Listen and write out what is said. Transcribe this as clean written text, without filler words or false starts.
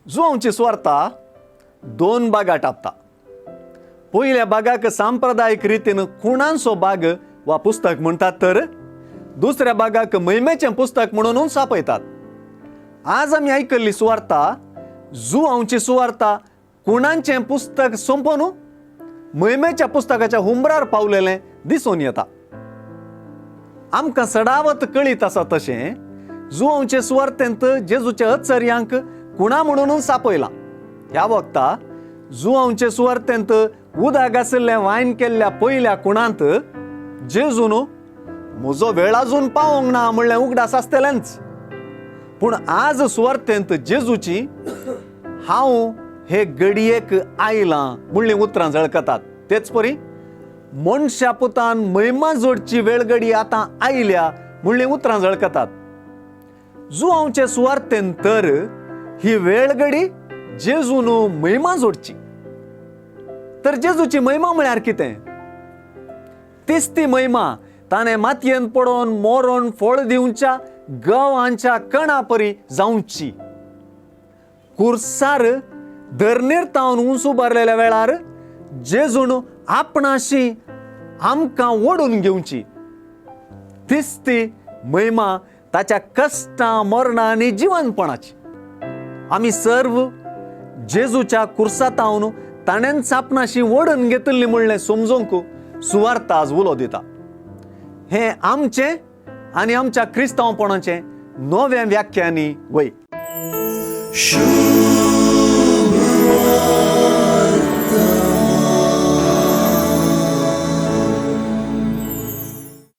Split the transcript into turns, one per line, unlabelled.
जुआंची सुवार्ता दोन भागात टापता. पयल्या भागाक सांप्रदायिक रितीन खुणांचो भाग वा पुस्तक म्हणटात, तर दुसऱ्या भागाक महिमेचें पुस्तक म्हणूनच आपयतात. आज आमी आयकल्ली सुवार्ता जुआंची सुवार्ता खुणांचें पुस्तक संपोवन महिमेच्या पुस्तकाच्या हुंबरार पावलेलें दिसून येता. आमकां सडावत कळीत आसा तशें जुआंचे सुवार्तेंत जेजूच्या अचर्यांक खुणा म्हणूनच आपयला. ह्या वक्ता जुआंचे सुवार्तेंत उदक आशिल्लें वायन केल्ल्या पयल्या खुणांत जेजून म्हजो वेळ अजून पावोंक ना म्हणलें उगडास आसतलेंच. पूण आज सुवार्तेंत जेजूची हांव हे घडयेक आयलां म्हणलीं उतरां झळकतात. तेच परी मनशा पुतान महिमा जोडची वेळ घडी आतां आयल्या म्हणलीं उतरां झळकतात. जुआंचे सुवार्तेंत तर ही वेळ घडी जेजून महिमा जोडची. तर जेजूची महिमा म्हळ्यार कितें? तीच ती महिमा ताणें मातयेन पडोवन मोरोन फळ दिवच्या गवांच्या कणा परी जावची. कुर्सार धरणेर तावन उंच उबारलेल्या वेळार जेजून आपणाशी आमकां ओडून घेवची. तीच ती महिमा ताच्या कश्टां, मरणां आनी जिवंतपणाची. आमी सर्व जेजूच्या कुर्सातावन ताणेंच आपणाशी ओडून घेतली म्हणलें समजूंक सुवार्ता आज उलो दिता. हें आमचें आनी आमच्या क्रिस्तांवपणाचें नवें व्याख्यानी वय.